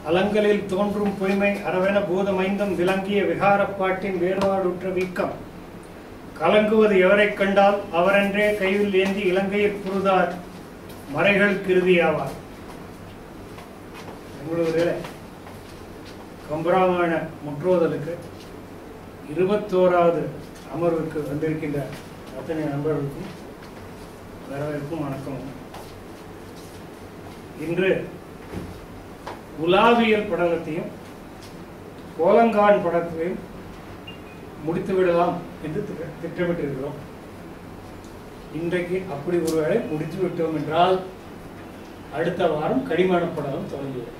அலங்களில் தோன்றும் பொய்மை அரவென பூதமைந்தும் விளங்கிய விகாரப்பாட்டின் வேறுபாடுற்ற வீக்கம் கலங்குவது எவரைக் கண்டால் அவரென்றே கையில் ஏந்தி இலங்கையில் புரிதார் மறைகள் கிருதியாவார். எங்களுடைய கம்பராமாயண முற்றோதலுக்கு 21வது அமர்வுக்கு வந்திருக்கின்ற அத்தனை நண்பர்களுக்கும் வரவேற்கும் வணக்கம். இன்று உலாவியல் படலத்தையும் கோலங்கான் படத்தையும் முடித்து விடலாம் என்று திட்டமிட்டிருக்கிறோம். இன்றைக்கு அப்படி ஒருவேளை முடித்து விட்டோம் என்றால் அடுத்த வாரம் கடிமான படலம் தொடங்கிவிடும்.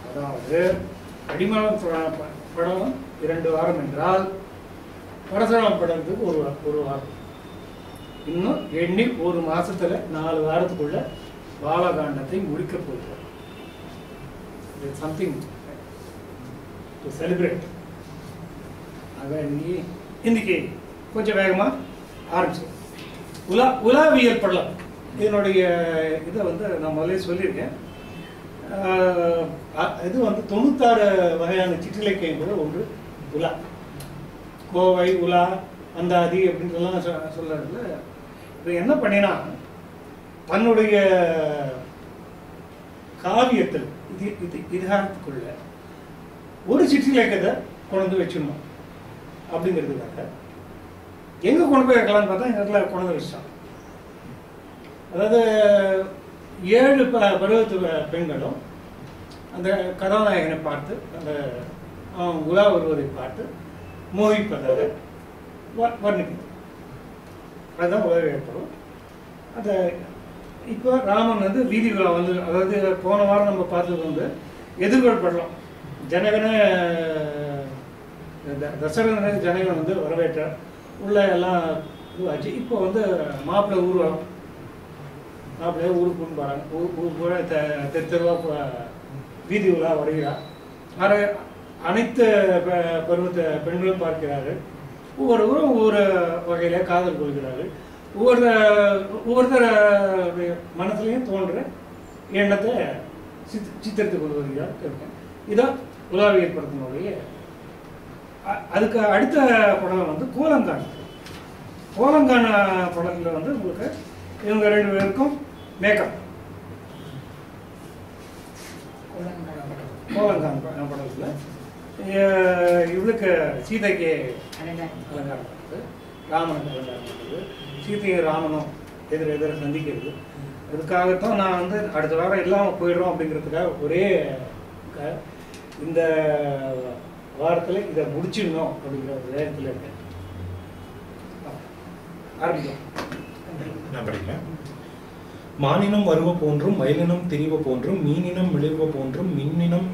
அதாவது கடிமான படலம் 2 வாரம் என்றால் பரசுராம படலத்துக்கு ஒரு வாரம். இன்னும் எண்ணி ஒரு மாசத்துல 4 வாரத்துக்குள்ள பாலகாண்டத்தை முடிக்க போகிறோம். Something to celebrate. ஆக இன்னைக்கு கொஞ்சம் வேகமா ஆரம்பிச்சு உலாவியல் படலம் இதனுடைய இதை நான் முதலே சொல்லியிருக்கேன். இது 96 வகையான சிற்றிலக்கியங்கள ஒன்று உலா. கோவை உலா அந்தாதி அப்படின்றலாம் சொல்றதுல இப்போ என்ன பண்ணினா தன்னுடைய காவியத்தில் இதிகாரத்துக்குள்ள ஒரு சிற்றிலக்கியத்தை கொண்டு வச்சிடணும் அப்படிங்கிறதுக்காக எங்க கொண்டு போய் வைக்கலான்னு பார்த்தா இந்த இடத்துல கொண்டு வச்சிட்டான். அதாவது 7 பருவத்து பெண்களும் அந்த கதாநாயகனை பார்த்து அந்த உலா வருவதை பார்த்து மோகிப்பதாக வர்ணிக்கிறது. அதுதான் உதவி ஏற்படும். அந்த இப்போ ராமன் வீதி உலா அதாவது போன வாரம் நம்ம பார்த்தது எதிர்கொள் படலாம். ஜனகன தசரதன் ஜனகன் வரவேற்றார். உள்ள எல்லாம் இதுவாச்சு. இப்போ மாப்பிள்ளை ஊர்வலம், மாப்பிள்ளைய ஊருக்கு கொண்டு போறாங்க. ஊர் தெருவா வீதி உலா வருகிறார். அனைத்து பருவத்த பெண்களும் பார்க்கிறார்கள். ஒவ்வொருவரும் ஒவ்வொரு வகையில காதல் கொள்கிறார்கள். ஒவ்வொருத்தர மனசுலையும் தோன்ற எண்ணத்தை சித்தரித்துக் கொள்வதாக இருக்கேன். இதான் உலாவியல் படத்தினுடைய. அதுக்கு அடுத்த படம் கோலங்கான். கோலங்கான படத்துல உங்களுக்கு இவங்க 2 பேருக்கும் மேக்கப். கோலங்கான் படத்துல இவளுக்கு சீதைக்கு அலங்காரம் பண்ணுறது, ராமனுக்கு அலங்காரம் பண்ணுறது, சீதையும் ராமனும் எதிர சந்திக்கிறது. அதுக்காகத்தான் நான் அடுத்த வாரம் இல்லாமல் போயிடுறோம் அப்படிங்கிறதுக்காக ஒரே இந்த வாரத்தில் இதை முடிச்சிடணும் அப்படிங்கிற ஒரு நேரத்தில் இருக்கேன். ஆரம்பிக்கலாம். நான் படிக்கிறேன். மானினம் வருவ போன்றும் மயிலினம் திரிவ போன்றும் மீனினம் மிளிர்வ போன்றும் மின்னினம்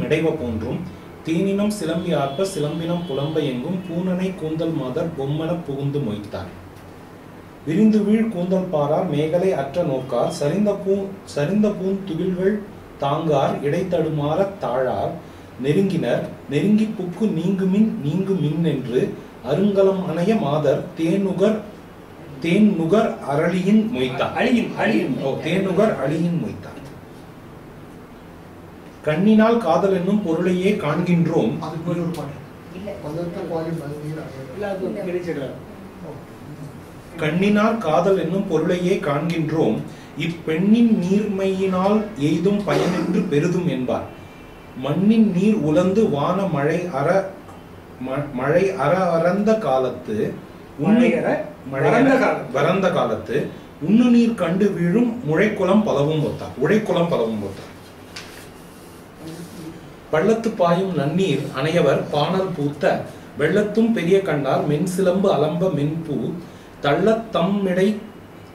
மிடைவ போன்றும் தீனினம் சிலம்பி ஆர்ப்ப சிலம்பினம் புலம்ப எங்கும் பூனனை கூந்தல் மாதர் பொம்மன புகுந்து மொய்த்தார். விரிந்து வீழ் கூந்தல் பாரார் மேகலை அற்ற நோக்கார் சரிந்த பூன் துகில்கள் தாங்கார் இடைத்தடுமாற தாழார் நெருங்கினர் நெருங்கி புக்கு நீங்குமின் என்று அருங்கலம் அணைய மாதர் தேன்நுகர் அரளியின் மொய்த்தார். தேன்நுகர் அழியின் மொய்த்தார். கண்ணினால் காதல் என்னும் பொருளையே காண்கின்றோம். கண்ணினால் காதல் என்னும் பொருளையே காண்கின்றோம். இப்பெண்ணின் நீர்மையினால் எய்தும் பயனென்று பெரிதும் என்பார். மண்ணின் நீர் உலர்ந்து வான மழை அறந்த காலத்து வரந்த காலத்து உண்ணு நீர் கண்டு வீழும் உழைக்குளம் பலவும் ஒத்தார். பள்ளத்து பாயும் நன்னீர் அணையவர் பானல் பூத்த வெள்ளத்தும் பெரிய கண்டார் மென் சிலம்பு அலம்ப மென்பூ தள்ளத்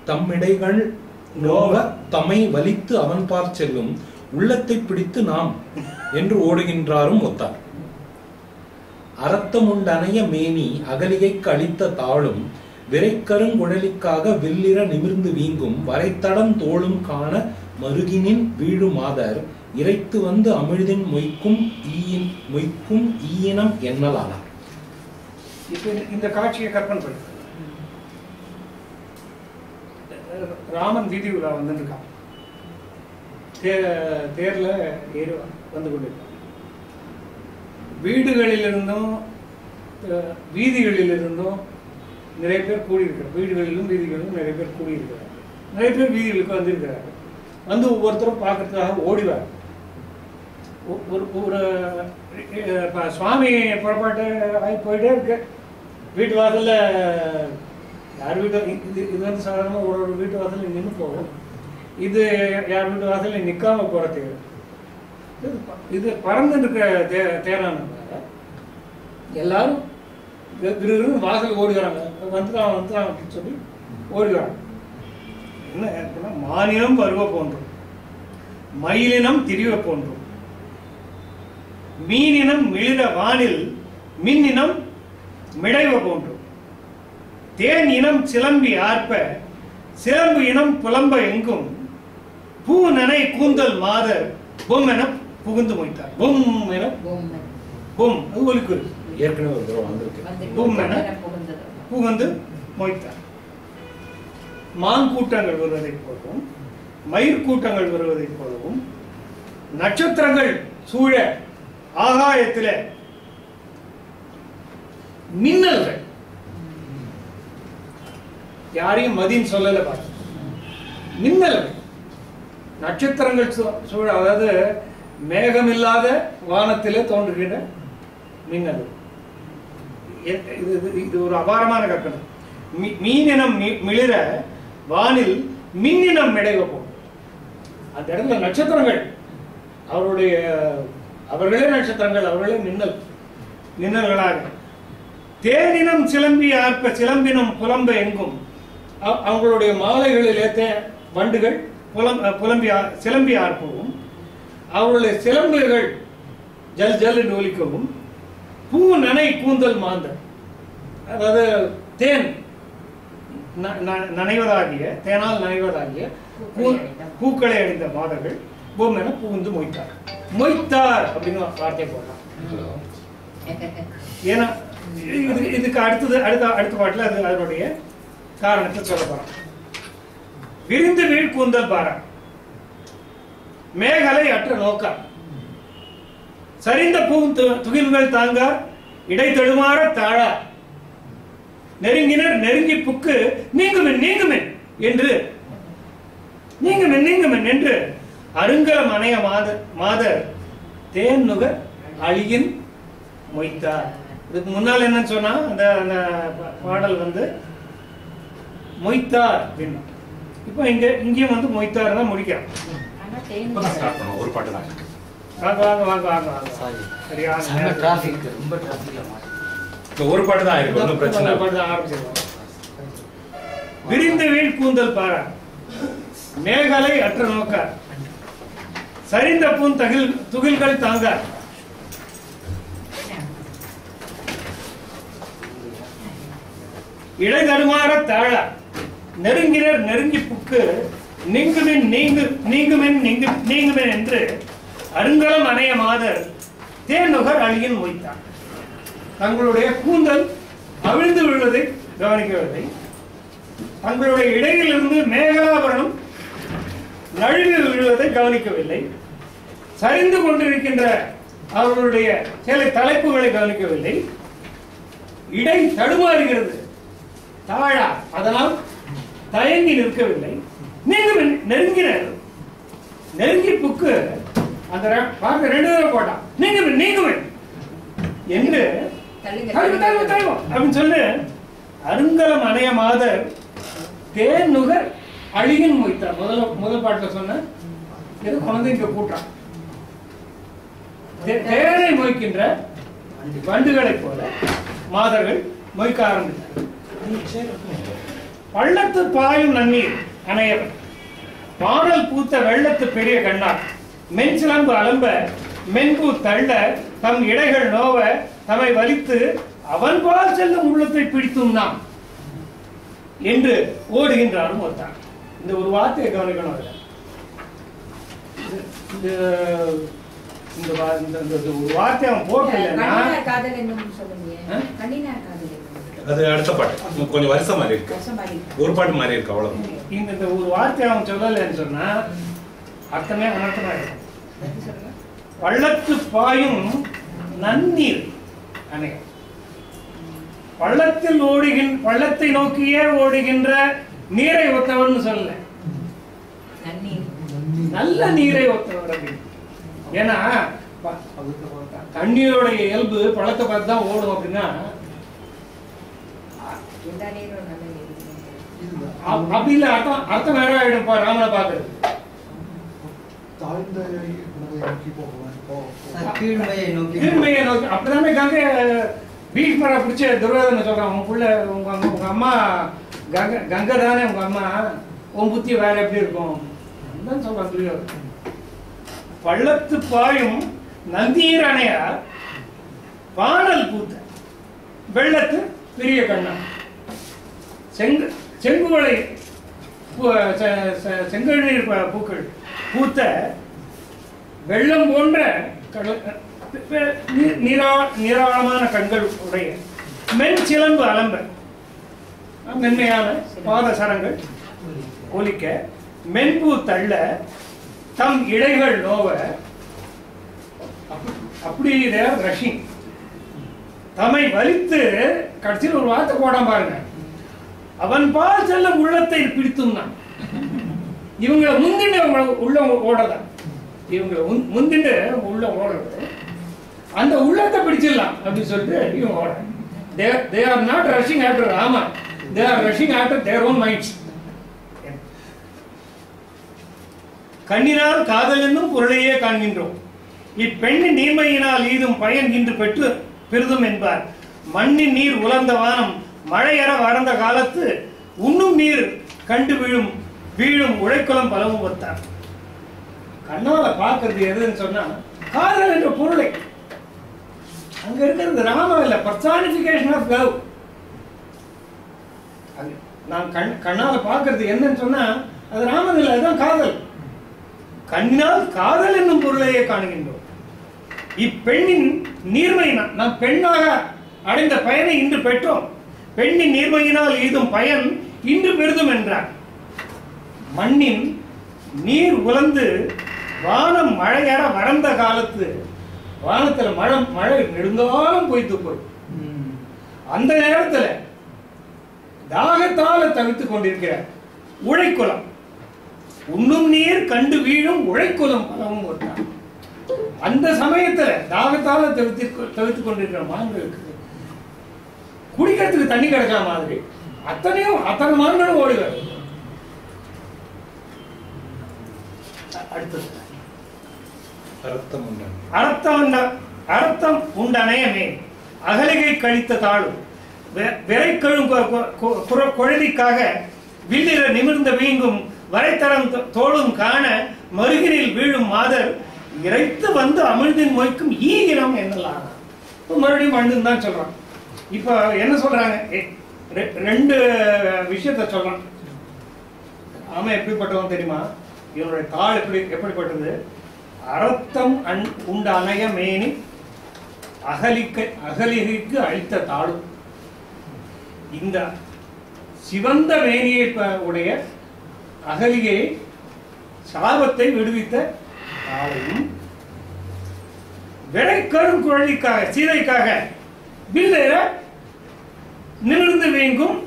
தம்மிடைகள் நோவ தமை வலித்து அவன்பார் செல்லும் உள்ளத்தை பிடித்து நாம் என்று ஓடுகின்றாரும் ஒத்தார். அறத்தமுண்டனைய மேனி அகலிகைக்கு அளித்த தாளும் விரைக்கருங்குழலிக்காக வில்லிற நிமிர்ந்து வீங்கும் வரைத்தடம் தோளும் காண மருகினின் வீழு மாதர் இறைத்து அமிழ்தின் மொய்க்கும் ஈயினம் எண்ணலானார். இந்த காட்சியை கற்பனை பண்ணி ராமன் வீதி உலா வந்துருக்கான். தேர்ல ஏறி வந்து கொண்டிருப்பாங்க. வீடுகளிலிருந்தும் வீதிகளிலிருந்தும் நிறைய பேர் கூடியிருக்கிறார். வீடுகளிலும் வீதிகளிலும் நிறைய பேர் கூடியிருக்கிறார். நிறைய பேர் வீதிகளுக்கு வந்திருக்கிறார்கள். வந்து ஒவ்வொருத்தரும் பார்க்கறதுக்காக ஓடிவார். ஒரு சுவாமி புறப்பாட்டு ஆகி போயிட்டே இருக்கு. வீட்டு வாசல்ல யார் வீட்டு இது வந்து சாதாரணமாக ஒரு வீட்டு வாசல்ல நின்று போகும். இது யார் வீட்டு வாசல்ல நிற்காம போகிறதுக்கு இது பறந்து இருக்கிற தேரானதுனால எல்லாரும் வாசல் ஓடுகிறாங்க. வந்துதான் அப்படின்னு சொல்லி ஓடுகிறாங்க. என்ன மானினம் வருவ போன்றும் மயிலினம் திரிவ போன்றும் மீனினம் மிளிர வானில் மின்னினம் மிடைவ போன்றும் தேன் இனம் சிலம்பி ஆர்ப்ப சிலம்பு இனம் புலம்ப எங்கும் பூ நனை கூந்தல் மாதர் பொம் என புகுந்து மொய்த்தார். பொம் என பொம் அது ஒலிக்கு ஏற்கனவே ஒரு தடவை வந்திருக்கு. பொம் என புகுந்து மொய்த்தார். மான் கூட்டங்கள் வருவதைப் போலவும் மயிர் கூட்டங்கள் வருவதைப் போலவும் நட்சத்திரங்கள் சூழ ஆகாயத்தில மின்னல்கள், யாரையும் மதின்னு சொல்லல பாரு, மின்னல்கள் நட்சத்திரங்கள் சூழ, அதாவது மேகமில்லாத வானத்திலே தோன்றுகின்ற மின்னல். இது ஒரு அபாரமான கற்பனை. மீனினம் மிளிர வானில் மின்னினம் மிடைவ போகும். அந்த இடத்துல நட்சத்திரங்கள் அவர்களே நட்சத்திரங்கள், அவர்களே மின்னல்களாக தேனினம் சிலம்பி ஆர்ப்ப சிலம்பினம் புலம்ப எங்கும், அவங்களுடைய மாலைகளிலே வண்டுகள் சிலம்பி ஆர்ப்பவும் அவர்களுடைய சிலம்புகள் ஜல் ஜல் என்று ஒலிக்கவும் பூ நனை கூந்தல் மாந்தர், அதாவது தேன் நனைவதாகிய தேனால் நனைவதாகிய பூக்களை அணிந்த மாதர்கள் பூம் என புகுந்து மொய்த்தார். மொய்த்தார் அப்படின்னு வார்த்தை போடலாம். ஏன்னா இதுக்கு அடுத்த பாட்டுல அது அதனுடைய காரணத்தை சொல்ல போறோம். விரிந்து வீழ் கூந்தல் பாரா மேகலை அற்ற நோக்கா சரிந்த பூ துகில்கள் தாங்க இடை தடுமாற தாழா நெருங்கினர் நெருங்கி புக்கு நீங்குமென் என்று அருங்கலம் அணைய மாதர் தேன் நுகர் அழியின் மொய்த்தார். இதுக்கு முன்னால் என்னன்னு சொன்னா அந்த பாடல் வந்து மொய்த்தார் அப்படின்னு. இப்போ இங்கேயும் வந்து மொய்த்தார் தான் முடிக்கிறோம். ஒரு பாட்டு தான். வாங்க ஒரு பாட்டு தான் இருக்கு, ஒன்றும் பிரச்சனை ஆரம்பிச்சிருக்கோம். விரிந்த வீழ் கூந்தல் பாரா மேகலை அற்ற நோக்க சரிந்த பூன் துகில்கள் தாங்க இடை தடுமாற தாழ நெருங்கினர் நெருங்கி புக்கு நீங்குமென் என்று அருங்கலம் அணைய மாதர் தேன் நுகர் அழியின் மொய்த்தார். தங்களுடைய கூந்தல் அவிழ்ந்து விழுவதை கவனிக்கவில்லை. தங்களுடைய இடையிலிருந்து மேகலாபரணம் நழுவி விழுவதை கவனிக்கவில்லை. சரிந்து கொண்டிருக்கின்ற அவர்களுடைய சில தலைப்புகளை கவனிக்கவில்லை. இடை தடுமாறுகிறது தாழா, அதனால் தயங்கி நிற்கவில்லை. நெருங்கினர் நெருங்கி புக்கு அந்த பார்க்க 2 தடவை போட்டான். நீங்குமென் என்று அப்படின்னு சொல்லு அருங்கலம் அணைய மாதர் தேன் நுகர் அழியின் மொய்த்தார். முதல் பாட்டுல சொன்ன இது குழந்தை இங்க கூட்டான். தேனை மொய்க்கின்ற வண்டுகளைப் போல மாதர்கள் மொய்க்க ஆரம்பித்தார். பள்ளத்து பாயும் நன்னீர் அணையவர் பாடல் பூத்த வெள்ளத்து பெரிய கண்ணார் மென்சிலம்பு அலம்ப மென்பூ தள்ள தம் இடைகள் நோவ தம்மை வலித்து அவன் பால் செல்லும் உள்ளத்தை பிடித்தும் நாம் என்று ஓடுகின்றாரும் ஒருத்தார். இந்த ஒரு வார்த்தையை கவனிக்கணும். இந்த ஒரு வார்த்தை அவன் போட்டலைன்னா அது அடுத்த பாட்டு கொஞ்சம் வருஷம் மாதிரி இருக்கு, ஒரு பாட்டு மாதிரி இருக்கு, அவ்வளவு. இந்த ஒரு வார்த்தை அவன் சொல்லலைன்னு சொன்னா அர்த்தமே அனர்த்தமா இருக்கும். பள்ளத்து பாயும் நன்னீர் அணை, பள்ளத்தை நோக்கியே ஓடுகின்ற நீரை ஒத்தவர்னு சொல்லல, நல்ல நீரை ஒத்தவர் அப்படின்னு. ஏன்னா தண்ணியோட இயல்பு பள்ளத்தை பார்த்து தான் ஓடும் அப்படின்னா அப்படி இல்ல, அர்த்தம் வேற ஆயிடும். ராமனை பாக்குறது கீழ்மையை நோக்கி அப்படிதானே கங்கை பீஷ்மரை பிடிச்ச துரியோதனை சொல்றான், உன் புள்ள உங்க அம்மா கங்கை தானே உங்க அம்மா, உன் புத்தி வேற எப்படி இருக்கும் சொல்றான் துரியோதன். பள்ளத்து பாயும் நந்தீர் அணையா வானல் பூத்த வெள்ளத்து பெரிய கண்ணா, செங்குவளை செங்கழுநீர் பூக்கள் பூத்த வெள்ளம் போன்ற நீராளமான கண்கள் உடைய மென் சிலம்பு அலம்ப, மென்மையான பாதசரங்கள் ஒலிக்க, மென்பூ தள்ள தம் இடைகள் நோவ, அப்படி ரஷிங் தம்மை வலித்து கடைசியில் ஒரு வார்த்தை போடாம பாருங்க, அவன் பால் செல்ல உள்ளத்தை பிடித்தும் தான். இவங்களை முந்திண்டு உள்ள ஓடதான், இவங்களை முந்திண்டு உள்ள ஓடுறது, அந்த உள்ளத்தை பிடிச்சிடலாம் அப்படின்னு சொல்லிட்டு இவங்க ஓட. They are not rushing after Rama, they are rushing after their own minds. கண்ணினால் காதல் என்னும் பொருளையே காண்கின்றோம், இப்பெண்ணின் நீர்மையினால் ஈதும் பயன் இன்று பெற்று பெரிதும் என்பார். மண்ணின் நீர் உலர்ந்த வானம் மழையற வறந்த காலத்து உண்ணும் நீர் கண்டு வீழும் உழைக்குளம் பலவும் வந்தார். கண்ணால பாக்குறது எதுன்னு சொன்னா காதல் என்ற பொருளை, அங்க இருக்கிறது ராமம் இல்ல, பர்சானிபிகேஷன் ஆஃப் லவ். நான் கண்ணால பாக்குறது என்னன்னு சொன்னா அது ராமன் இல்ல, அதுதான் காதல். கண்ணால் காதல் என்னும் பொருளையே காணுகின்றோம். இப்பெண்ணின் நீர்மை, நாம் பெண்ணாக அடைந்த பயனை இன்று பெற்றோம், பெண்ணின் நீர்மையினால் ஈதும் பயன் இன்று பெரிதும் என்றார். மண்ணின் நீர் உலர்ந்து வானம் மழையற வறந்த காலத்து, வானத்துல மழை நெடுங்காலம் பொய்த்து போய் அந்த நேரத்துல தாகத்தால தவித்துக் கொண்டிருக்கிறார் உழைக்குளம், உண்ணும் நீர் கண்டு வீழும் உழைக்குளம் பலவும் வந்தார். அந்த சமயத்துல தாகத்தால தவித்துக் கொண்டிருக்கிற மான்களுக்கு குடிக்கிறதுக்கு தண்ணி கிடைக்கிற மாதிரி அத்தனை மான்களும் ஓடுவார். அடுத்தது அர்த்தம் உண்டனையமே அகலிகை கழித்த தாழும் விரைக்கழும் குழலிக்காக வில்லிற நிமிர்ந்த வீங்கும் வரைத்தரம் தோளும் காண மருகினில் வீழும் மாதர் இறைத்து வந்து அமிழ்தின் மொய்க்கும் ஈகினம் என்னலாம். மறுபடியும் மண்ணுன்னு தான் சொல்றான். இப்ப என்ன சொல்றாங்க, ரெண்டு விஷயத்த சொல்றான். ஆமா, எப்படிப்பட்டவன் தெரியுமா? இவனுடைய தாள் எப்படிப்பட்டது? அர்த்தம் உண்ட அணைய மேனி அகலிகைக்கு அழித்த தாளும், இந்த சிவந்த மேனியை உடைய அகலிகை சாபத்தை விடுவித்த தாளையும், விரைக்கரும் குழலிக்காக சீதைக்காக வில்லேற நிமிர்ந்து வீங்கும்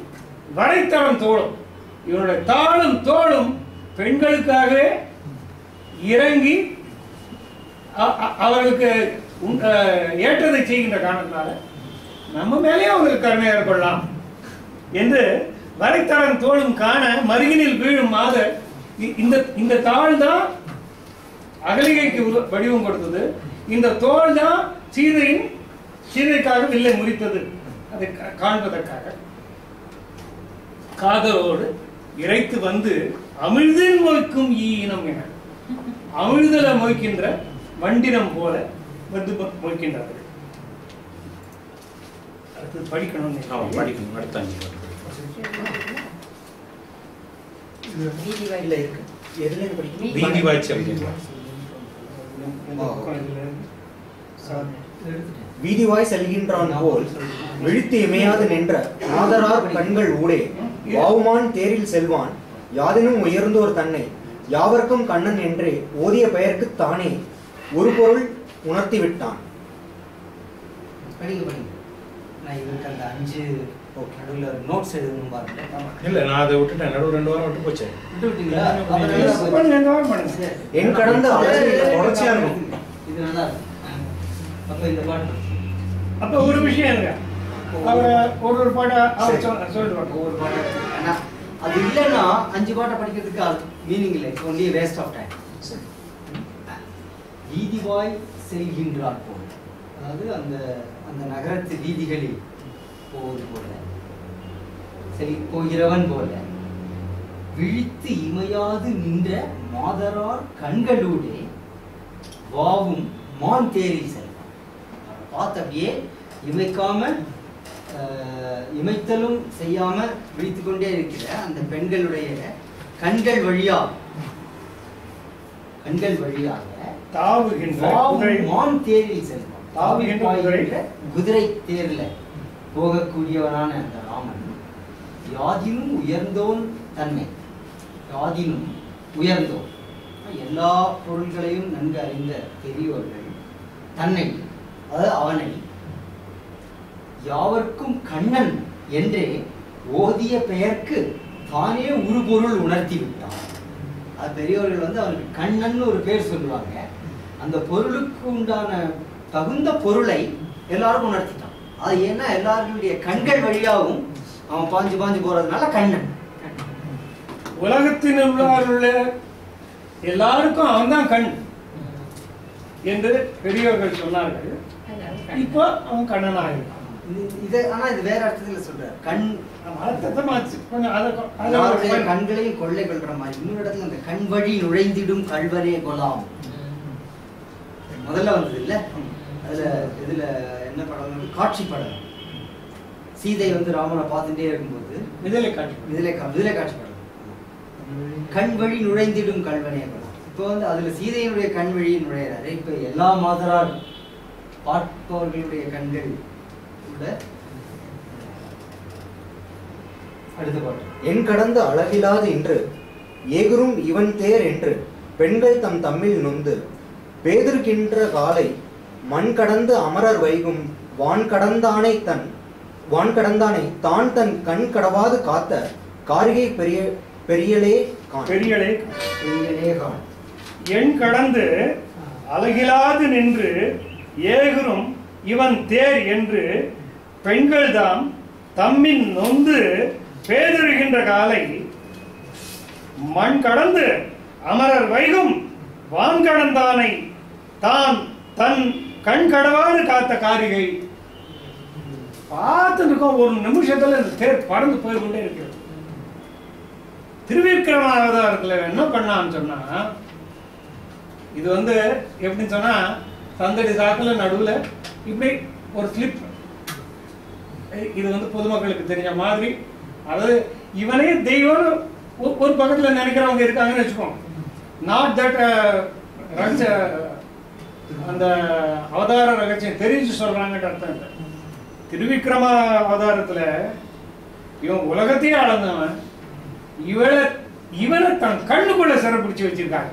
வரைத்தளம் தோளும், இவனுடைய தாளும் தோளும் பெண்களுக்காகவே இறங்கி அவர்களுக்கு ஏற்றதை செய்கின்ற காரணத்தினால நம்ம மேலேயே அவங்களுக்கு கருணை ஏற்படலாம் என்று வரைத்தளம் தோளும் காண மருகினில் வீழும் மாதர். இந்த தாள் தான் அகலிகைக்கு வடிவம் கொடுத்தது, இந்த தோல் தான் சீதைக்காக வில்லை முறித்தது. அதை காண்பதற்காக காதலோடு இறைத்து வந்து அமிழ்தில் மொய்க்கும் ஈனம் என, அமிழ்தல மொய்க்கின்ற வண்டினம் போல வந்து மொய்க்கின்றார்கள். அடுத்து படிக்கணும். அடுத்த வீதிவாய் செல்கின்றான் போல் விழித்து இமையாது நின்ற ஆதரார் கண்கள் ஊடே வாவுமான் தேரில் செல்வான் யாதெனும் உயர்ந்தோர் தன்னை யாவர்க்கும் கண்ணன் என்றே ஓதிய பெயருக்கு தானே ஒரு பொருள் உணர்த்தி விட்டான். படிங்க. நான் இவருக்கு அந்த 5 நடுவில் நோட்ஸ் எழுதணும் பாருங்க. இல்ல நான் அதை விட்டுட்டேன், நடுவு 2 வாரம் விட்டு போச்சேன். விட்டுவிட்டீங்களா? என் கடந்த தொடர்ச்சியா இருக்கும். இது நல்லா இருக்கும். அப்ப இந்த பாட்டு அப்ப ஒரு விஷயம் இருங்க, அவரை ஒரு பாட்டை சொல்லிடுவாங்க. ஒவ்வொரு பாட்டு ஏன்னா அது இல்லைன்னா 5 பாட்டை படிக்கிறதுக்கு மீனிங் இல்லை, ஒன்லி வேஸ்ட் ஆஃப் டைம். வீதிவாய் செல்கின்றார் போல், அதாவது அந்த அந்த நகரத்து வீதிகளில் போவது போல, போகிறவன் போல, விழித்து இமையாது நின்ற மாதரார் கண்களூடே வாவும் மான் தேரில் செல்வான். பார்த்து அப்படியே இமைக்காம இமைத்தலும் செய்யாம விழித்து கொண்டே இருக்கிற அந்த பெண்களுடைய கண்கள் வழியாக மான் தேரில் செல்வான். குதிரை தேர்ல போகக்கூடியவனான அந்த ராமன் யாதினும் உயர்ந்தோன் தன்மை, யாதினும் உயர்ந்தோன், எல்லா பொருள்களையும் நன்கு அறிந்த பெரியோர்கள் தன்னை, அதாவது அவனை யாவர்க்கும் கண்ணன் என்றே ஓதிய பெயர்க்கு தானே ஒரு பொருள் உணர்த்தி விட்டான். அது பெரியவர்கள் அவனுக்கு கண்ணன் ஒரு பேர் சொல்லுவாங்க. அந்த பொருளுக்கு உண்டான தகுந்த பொருளை எல்லாருக்கும் உணர்த்திட்டான். அது ஏன்னா எல்லாருடைய கண்கள் வழியாகவும் அவன் பாஞ்சு போறதுனால கண்ணன். உலகத்தில் உள்ள எல்லாருக்கும் அவன் தான் கண் என்று பெரியவர்கள் சொன்னார்கள். இப்போ அவன் கண்ணனாக இருக்கான். இது ஆனா இது வேற அர்த்தத்துல சொல்றாரு. கண்களையும் கொள்ளை கொள்ற மாதிரி இன்னொரு இடத்துல அந்த கண் வழி நுழைந்திடும் கல்வரே கொலாம் முதல்ல வந்தது இல்ல. அதுல இதுல என்ன படம், காட்சி படம். சீதை ராமனை பார்த்துட்டே இருக்கும்போது விதலை காட்சி படம். கண் வழி நுழைந்திடும் கல்வனே கொலாம். இப்போ அதுல சீதையினுடைய கண் வழி நுழையிறாரு. இப்ப எல்லா மாதரார் பார்ப்பவர்களுடைய கண்கள் அடுத்த பாட்டு. என் கடந்த அழகிலாது என்று ஏகுரும் இவன் தேர் என்று பெண்கள் தம்மில் நொந்து பேதிருக்கின்ற காலை மண் கடந்து அமரர் வைகும் வான் கடந்தானை தான் தன் கண் கடவாது காத்த காரிகை பெரியலே காண். என் கடந்து அழகிலாது நின்று ஏகுரும் இவன் தேர் என்று பெண்கள் தாம் தம்மின் நொந்து பேதறுகின்ற காலை மண் கடந்து அமரர் வைகும் வான் கடந்தானை தான் தன் கண் கடவாது காத்த காரிகை. பார்த்து இருக்கோம், ஒரு நிமிஷத்துல இந்த தேர் பறந்து போய்கொண்டே இருக்கிறது. திருவிக்கிரமாவதாரத்துல என்ன பண்ணான்னு சொன்னா, இது எப்படின்னு சொன்னா சந்தடி சாக்குல நடுவுல இப்படி ஒரு ஸ்லிப், இது பொதுமக்களுக்கு தெரிஞ்ச மாதிரி, அதாவது இவனே தெய்வம் ஒரு பக்கத்துல நினைக்கிறவங்க இருக்காங்கன்னு வச்சுக்கோங்க. நாட் தட் அந்த அவதார ரகசியம் தெரிஞ்சு சொல்றாங்கன்ற அர்த்தம் இல்லை. திருவிக்கிரம அவதாரத்துல இவன் உலகத்தையே அளந்தவன், இவனை தன் கண்ணுக்குள்ள சிறப்பிடிச்சு வச்சிருக்காங்க.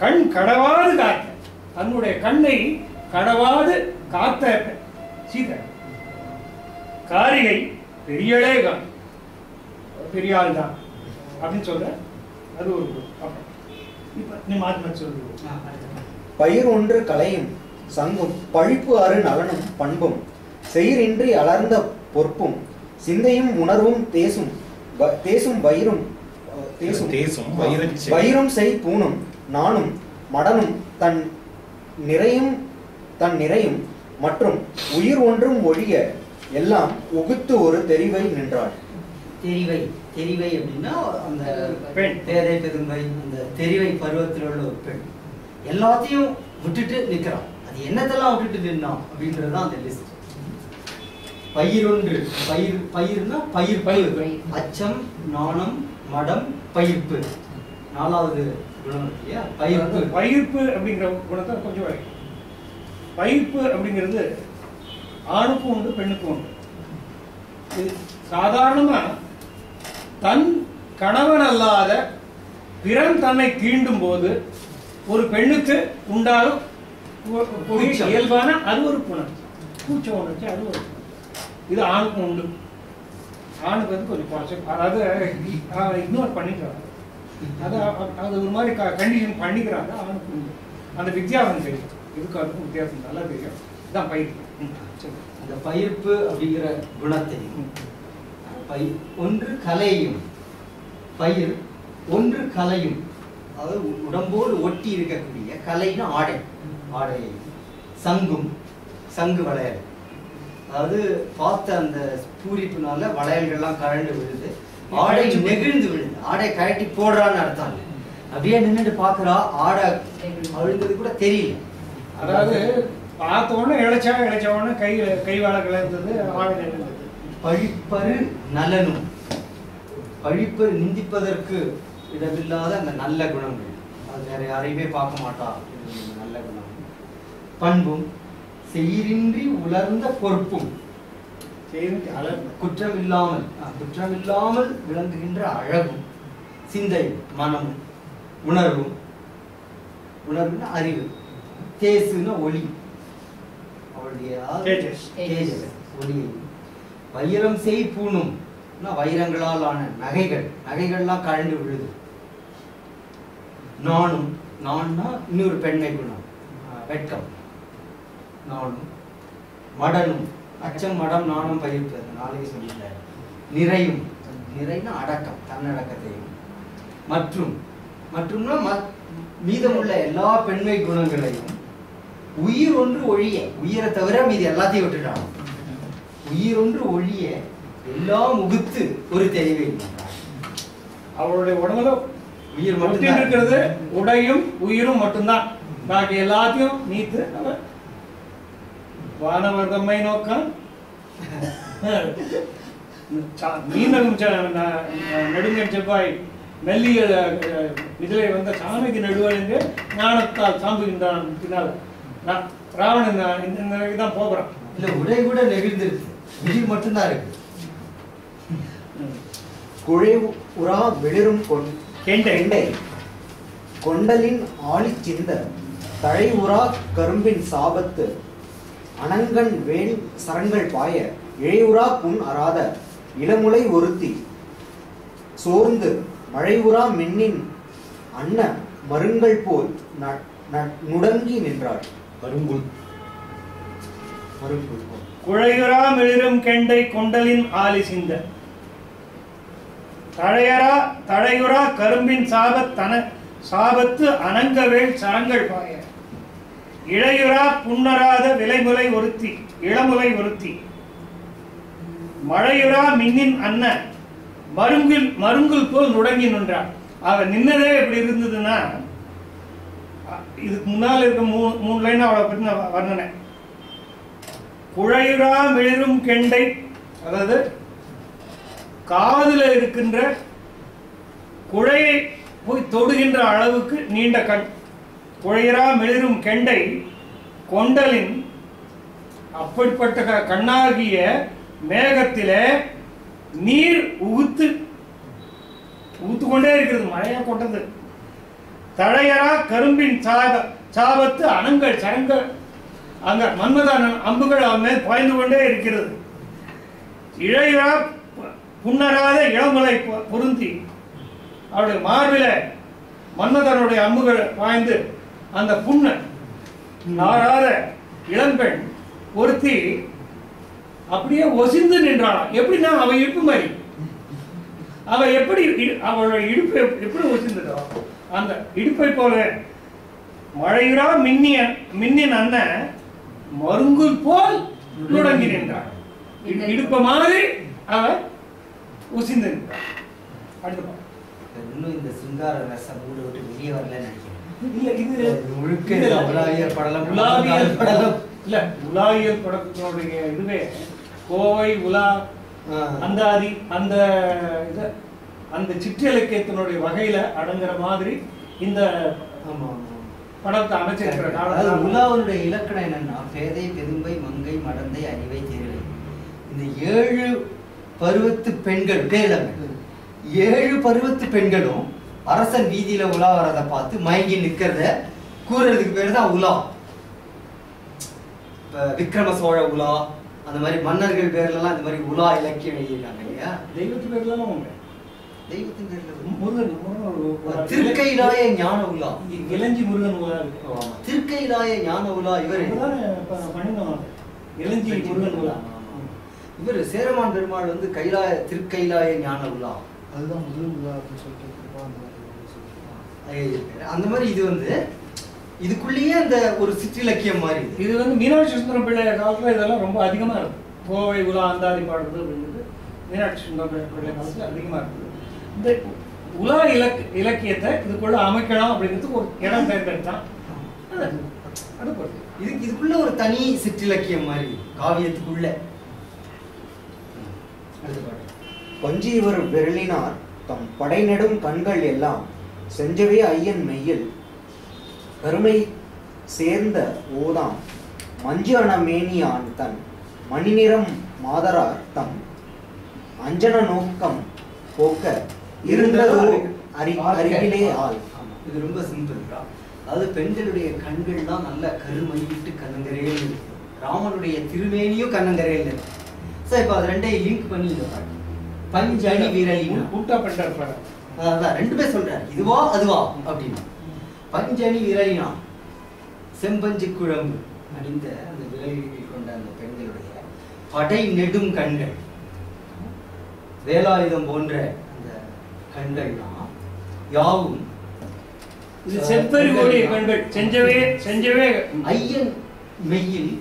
கண் கடவாது காத்த, தன்னுடைய கண்ணை கடவாது காத்த சீதை காரிகை பெரியளே கான், பெரியாள் தான் அப்படின்னு சொல்ற. அது ஒரு இப்ப நீ மாத்தி சொல்லுவோம். பயிர் ஒன்று கலையும் சங்கும் பழிப்பு அரு நலனும் பண்பும் செயிரின்றி அலர்ந்த பொற்பும் சிந்தையும் உணர்வும் தேசும் வயிறும் செய் பூணும் நானும் மடனும் தன் நிறையும் மற்றும் உயிர் ஒன்றும் ஒழிய எல்லாம் உகுத்து ஒரு தெரிவை நின்றாள். தெரிவை அப்படின்னா அந்த பெண் தேரை பெரும்பை, அந்த தெரிவை பருவத்தில் உள்ள ஒரு பெண் எல்லாத்தையும் விட்டுட்டு நிற்கிறான். அது என்னத்தெல்லாம் விட்டுட்டு நின்னான் அப்படின்றதுதான் அந்த லிஸ்ட். பயிரொன்று, பயிர்னா பயிர், அச்சம், நாணம், மடம், பயிர்ப்பு. 4வது குணம் இல்லையா, பயிர்ப்பு அப்படிங்கிற குணத்தை கொஞ்சம் வரைக்கும். பயிர்ப்பு அப்படிங்கிறது ஆணுக்கும் உண்டு பெண்ணுக்கும் உண்டு. இது சாதாரணமா தன் கணவன் அல்லாத பிறன் தன்னை தீண்டும் போது ஒரு பெண்ணுக்கு உண்டாகும் இயல்பான அது ஒரு புணர்ச்சி, கூச்ச உணர்ச்சி, அது ஒரு இது ஆணுக்கும் உண்டு. ஆணுக்கு வந்து கொஞ்சம் குறைச்சி, அதாவது இக்னோர் பண்ணிக்கிறாங்க, அது ஒரு மாதிரி கண்டிஷன் பண்ணிக்கிறாங்க. ஆணுக்கு உண்டு அந்த வித்தியாசம் தெரியும், இதுக்கு அதுக்கும் வித்தியாசம் நல்லா தெரியும். இதுதான் பயிர்ப்பு. அந்த பயிர்ப்பு அப்படிங்கிற குணத்தையும் ஒன்று கலையும், பயிர் ஒன்று கலையும், அதாவது உடம்போடு ஒட்டி இருக்கக்கூடிய கலைன்னு ஆடை, ஆடையை சங்கும், சங்கு வளையல், அதாவது பார்த்த அந்த பூரிப்புனால வளையல்கள்லாம் கழண்டு விழுது, ஆடை நெகிழ்ந்து விழுது. ஆடை கழட்டி போடுறான்னு அர்த்தம் இல்லை, அப்படியே நின்றுட்டு பாக்குறா, ஆடை அழுந்தது கூட தெரியல. அதாவது பார்த்த உடனே இழைச்சா உடனே கை வாழை கலந்தது, ஆடை நெகிழ்ந்தது. பழிப்பரு நலனும், பழிப்பு நிந்திப்பதற்கு இடமில்லாத அந்த நல்ல குணங்கள், அது வேற யாரையுமே பார்க்க மாட்டா, நல்ல குணம். பண்பும் செயிரின்றி உலர்ந்த பொறுப்பும், குற்றமில்லாமல் விளங்குகின்ற அழகும், சிந்தை மனமும், உணர்வும், உணர்வுன்னா அறிவு, தேசுன்னா ஒளி, அவளுடைய ஒளியை, வைரம் செய் பூணும், வைரங்களால் ஆன நகைகள், நகைகள்லாம் கழண்டு விழுது. நானும், நான்னா இன்னொரு பெண்மை குணம், வெட்கம், நானும். மடனும், அச்சம் மடம் நாணம் பயிர்ப்பு, நாளைக்கு சொல்லிட்டார். நிறையும், நிறைனா அடக்கம், தன்னடக்கத்தையும். மற்றும்னா மீதமுள்ள எல்லா பெண்மை குணங்களையும் உயிர் ஒன்று ஒழிய, உயிரை தவிர மீது எல்லாத்தையும் விட்டுட்டான். உயிர் ஒன்று ஒழிய எல்லாம் முகுத்து ஒரு தெளிவை. அவளுடைய உடம்புல உயிர் மட்டும் இருக்கிறது, உடையும் உயிரும் மட்டும்தான், பாக்கி எல்லாத்தையும் நீத்து வானவர் தம்மை நோக்கம் மீனகும் நெடுங்கன் செவ்வாய் மெல்லிய இதிலே வந்த சாணகி நடுவழிந்து ஞானத்தால் சாம்புகின்றான். பின்னால் ராவணன் இந்த இதுதான் போகிறான். இல்ல உடை கூட நெகிழ்ந்துருக்கு, உயிர் மட்டும்தான் இருக்கு. குழை உரா வெளிரும் கெண்டை கொண்டலின் ஆழிச்சிந்த தழை உரா கரும்பின் சாபத்து அனங்கன் வேல் சரங்கள் பாய இழையுறா புண் அறாத இளமுலை ஒருத்தி சோர்ந்து மழையுறா மின்னின் அன்ன மருங்கள் போல் நுடங்கி நின்றாள். குழையுறா மிளிரும் கெண்டை கொண்டலின் ஆலி சிந்த தழையுறா கரும்பின் சாபத்து அனங்கவேல் சரங்கள் பாய இழையுறா புன்னராத விலைமுலை ஒருத்தி இளமுலை ஒருத்தி மழையுறா மின்னின் அன்ன மருங்குல் போல் நுடங்கி நின்றார். அவ நின்னதே எப்படி இருந்ததுன்னா, இதுக்கு முன்னால் இருக்க மூணு லைன் அவளை பற்றி நான் வர்ணனை. குழையுறா மிளிரும் கெண்டை, அதாவது காதுல இருக்கின்ற குழையை போய் தொடுகின்ற அளவுக்கு நீண்ட கண். குழையுறா மிளிரும் கெண்டை கொண்டலின், அப்படிப்பட்ட கண்ணாகிய மேகத்திலே நீர் உகுத்து கொண்டே இருக்கிறது, மழையா கொண்டது. தழையரா கரும்பின் சாபத்து அனங்கள் சரங்கள், அங்க மன்மதன் அம்புகள் அவன் மேல் பாய்ந்து கொண்டே இருக்கிறது. இழையா புன்னராத இளமலை பொருந்தி, அவருடைய மார்பில மன்மதனுடைய அம்புகள் பாய்ந்து அந்த புண்ண நாராத இளம்பெண் ஒருத்தி அப்படியே ஒசிந்து நின்றாளாம். எப்படின்னா அவ இடுப்பு மாதிரி, அவ எப்படி அவளோட இடுப்பு எப்படி ஒசிந்ததோ அந்த இடுப்பை போல மழையுறா மின்னின் அண்ண மருங்குல் போல் நுடங்கி நின்றாள். இடுப்ப மாதிரி அவ ஒசிந்து நின்றாள். அடுத்த இன்னும் இந்த சிங்கார ரசம் மூட விட்டு வெளியே வரல நினைக்கிறேன். இல்ல இது முழுக்க உலாவியல் படலம், உலாவியல் படத்தினுடைய இதுவே கோவை உலா அந்தாதி அந்த அந்த சிற்றிலக்கியத்தினுடைய வகையில அடங்குற மாதிரி இந்த படத்தை அமைச்சிருக்கிற. உலாவனுடைய இலக்கணம் என்னன்னா, பேதை பெரும்பை மங்கை மடந்தை அறிவை தேர்வை, இந்த 7 பருவத்து பெண்கள் பேரங்கள் 7 பருவத்து பெண்களும் அரசன் வீதியில உலா வரதை பார்த்து மயங்கி நிக்கிறத கூறுறதுக்கு பேரு தான் உலா. இப்ப விக்ரம சோழ உலா, அந்த மாதிரி மன்னர்கள் பேர்ல எல்லாம் இந்த மாதிரி உலா இலக்கியம் எழுதியிருக்காங்க இல்லையா? தெய்வத்து பேர்லாம் உண்டு. தெய்வத்தின் பேர்ல முருகன் திருக்கைலாய ஞான உலா, இளஞ்சி முருகன் உலா இருக்கு. திருக்கைலாய ஞான உலா இவர் இளஞ்சி முருகன் உலா. இவர் சேரமான் பெருமாள் வந்து திருக்கைலாய ஞான உலா, அதுதான் முதல் உலா அப்படின்னு சொல்லிட்டு அந்த மாதிரி. இது வந்து இதுக்குள்ளேயே அந்த ஒரு சிற்றிலக்கியம் மாதிரி. இது வந்து மீனாட்சி சுந்தரம் பிள்ளை காலத்துல இதெல்லாம் ரொம்ப அதிகமா இருக்கு. கோவை உலா அந்தாதி பாடுறது அப்படிங்கிறது மீனாட்சி சுந்தரம் பிள்ளை காலத்துல அதிகமா இருக்குது. இந்த உலா இலக்கியத்தை இதுக்குள்ள அமைக்கலாம் அப்படிங்கிறதுக்கு ஒரு இடம் தேர்ந்தெடுத்தான். அது பொறுத்து இதுக்குள்ள ஒரு தனி சிற்றிலக்கியம் மாதிரி காவியத்துக்குள்ள. கொஞ்சியவர் விரலினார் தம் படை நெடும் கண்கள் எல்லாம் செஞ்சவே ஐயன் மெய்யில் கருமை சேர்ந்த ஓதாம் மஞ்சு அணமேனியான் தன் மணிநிறம் மாதரார் தம் அஞ்சன நோக்கம் போக்க இருந்ததோ அருகிலே ஆள். இது ரொம்ப சிம்பிள். அதாவது பெண்களுடைய கண்கள் தான் நல்ல கருமையிட்டு கண்ணங்கரையில் இருக்கு. ராமனுடைய திருமேனியும் கண்ணங்கரையில் இருக்கு. சோ இப்ப அது ரெண்டையும் லிங்க் பண்ணி இதை பாருங்க. பஞ்சணி விரலி கூட்டா பண்ணிட்டார். அதான் ரெண்டுமே சொல்றாரு, இதுவா அதுவா அப்படின்னு. பஞ்சணி விரலினா செம்பஞ்சு குழம்பு அணிந்த அந்த விரலில் கொண்ட அந்த பெண்களுடைய படை நெடும் கண்கள், வேலாயுதம் போன்ற அந்த கண்கள்னா யாவும் இது செப்பரி ஓடிய கண்கள். செஞ்சவே ஐயன் மெய்யில்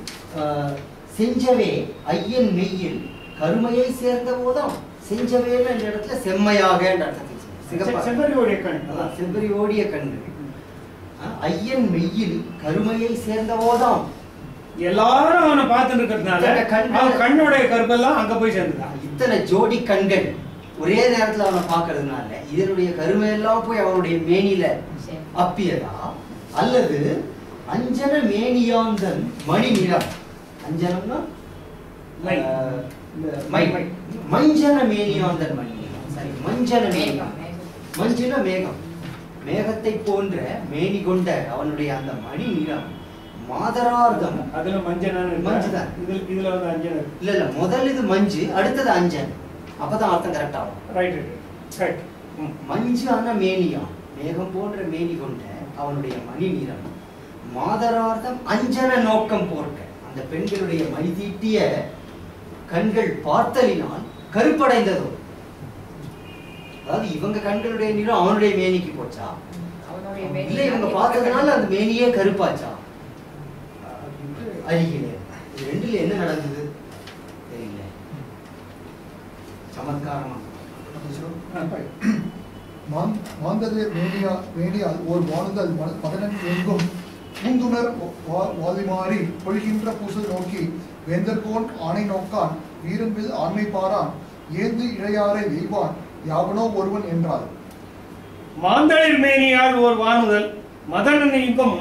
செஞ்சவே ஐயன் மெய்யில் கருமையை சேர்ந்த போதும் செஞ்சவேன்னு அந்த இடத்துல செம்மையாக செப்பரி ஓடிய கண். செவ்வரி ஓடிய கண்கள். ஐயன் மெய்யில் கருமையை சேர்ந்த போதாம். எல்லாரும் அவனை பார்த்துட்டு இருக்கிறதுனால கண்ணுடைய கருப்பெல்லாம் அங்க போய் சேர்ந்துதான். இத்தனை ஜோடி கண்கள் ஒரே நேரத்துல அவனை பார்க்கறதுனால இதனுடைய கருமையெல்லாம் போய் அவனுடைய மேனில அப்பியதா, அல்லது அஞ்சன மேனியாந்தன் மணி நிறம். அஞ்சனம்னா மஞ்சன மேனியாந்தன் மணி நிறம். சரி, மஞ்சன மேகம். மஞ்சுன மேகம். மேகத்தை போன்ற மேனி கொண்ட அவனுடைய அந்த மணி நிறம் மாதரார்த்தம். அதுல மஞ்சள் மஞ்சுதான். இதுல வந்து அஞ்சன் இல்ல முதல் இது மஞ்சு, அடுத்தது அஞ்சன். அப்பதான் அர்த்தம் கரெக்ட் ஆகும். ரைட். மஞ்சான மேனியா, மேகம் போன்ற மேனி கொண்ட அவனுடைய மணி நிறம் மாதரார்த்தம் அஞ்சன நோக்கம் போர்க்க. அந்த பெண்களுடைய மை தீட்டிய கண்கள் பார்த்தலினால் கருப்படைந்ததோ. அதாவது இவங்க கண்களுடைய நிறம் அவனுடைய மேனிக்கு போச்சா, இல்ல இவங்க பார்த்ததுனால அந்த மேனியே கருப்பாச்சா? அருகிலே இது ரெண்டுல என்ன நடந்தது தெரியல. சமத்காரமா மாந்தளிர் மேனியால் ஓர் வானுதல் மதனன் எங்கும் பூந்துணர் வாதிமாறி பொழிகின்ற பூசல் நோக்கி வேந்தர்கோன் ஆணை நோக்கான் வீரன்பில் ஆண்மை பாரான் ஏந்து இழையாரை வெய்வான் யாவனோ ஒருவன் என்றார். மாந்தளிர் மேனியால் ஓர் வானுதல் மதனன் எங்கும்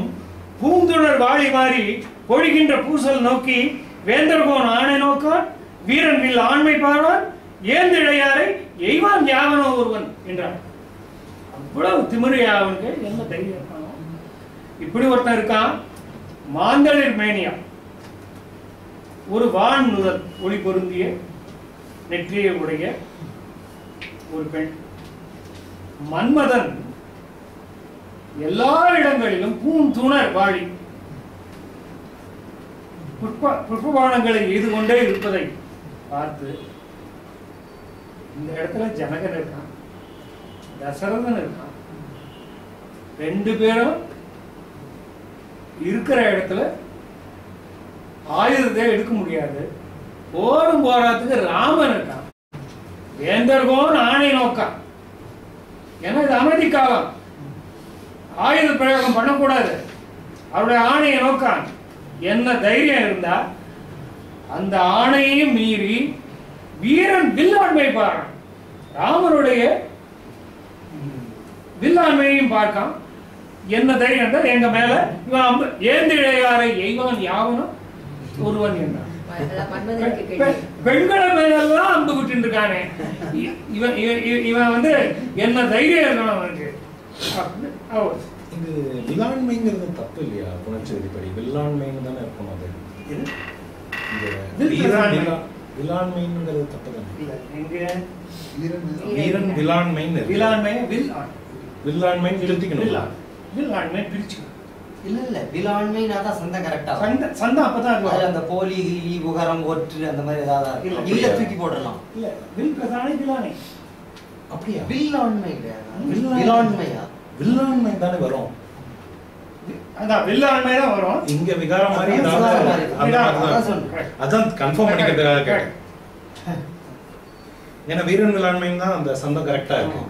பூந்துணர் வாழி மாறி பொழிகின்ற பூசல் நோக்கி வேந்தர்கோன் ஆணை நோக்கான் வீரன்பில் ஆண்மை பாரான் ஏந்து இழையாரை எய்வான் யாவனோ ஒருவன் என்றார். அவ்வளவு திமிரியா அவனுக்கு, என்ன தைரியம் இருக்கானோ. இப்படி ஒருத்தன் இருக்கான். மாந்தளிர் மேனியா, ஒரு வான் முதல் ஒளி பொருந்திய நெற்றியை உடைய ஒரு பெண். மன்மதன் எல்லா இடங்களிலும் பூந்துணர் வாழி புஷ்பபானங்களை எய்து கொண்டே இருப்பதை பார்த்து இந்த இடத்துல ஜனகன் இருக்கான், தசரதன் இருக்கான். ரெண்டு பேரும் இருக்கிற இடத்துல ஆயுதத்தை எடுக்க முடியாது. போரும் போராத்துக்கு ராமன் இருக்கான். வேந்தர்கோன் ஆணை நோக்கான். ஏன்னா இது அமைதி காலம், ஆயுத பிரயோகம் பண்ணக்கூடாது. அவருடைய ஆணையை நோக்கான். என்ன தைரியம் இருந்தா அந்த ஆணையையும் மீறி வீரன் வில்லாண்மை பாரான். ராமனுடைய வில்லாண்மையையும் பார்க்கான். என்ன தைரியம் இருந்தால் எங்க மேல இவன் ஏந்திழையாரை எய்வான் யாவனும் ஒருவன் என்றான். பெண்களை மேலாம் அம்பு விட்டு இருக்கானே இவன் இவன் வந்து என்ன தைரியம் இருக்கணும் அவனுக்கு. இது வில்லாண்மைங்கிறது தப்பு இல்லையா? புணர்ச்சிப்படி வில்லாண்மைன்னு தானே இருக்கணும். அது வில்லாண்மைங்கிறது தப்பு தானே? வீரன் வில்லாண்மைன்னு வில்லாண்மைன்னு திருத்திக்கணும். வில்லாண்மை பிரிச்சுக்கணும். இல்ல விலாண்மைனா தான் சந்தை கரெக்டா சந்தை அப்பதான் அதுல அந்த போலி கிளி உகரம் ஒற்று அந்த மாதிரி ஏதாவது இல்ல தூக்கி போடலாம். இல்ல வில் பிரதானே வில்லாணை. அப்படியா? வில்லாண்மை இல்லையா? வில்லாண்மையா? வில்லாண்மை தானே வரும். அதான் வில்லாண்மை தான் வரும். இங்க விகாரம் மாதிரி அதான் கன்ஃபார்ம் பண்ணிக்கிறதுக்காக கேட்டேன். ஏன்னா வீரன் வில்லாண்மைன்னு தான் அந்த சந்தம் கரெக்டா இருக்கு.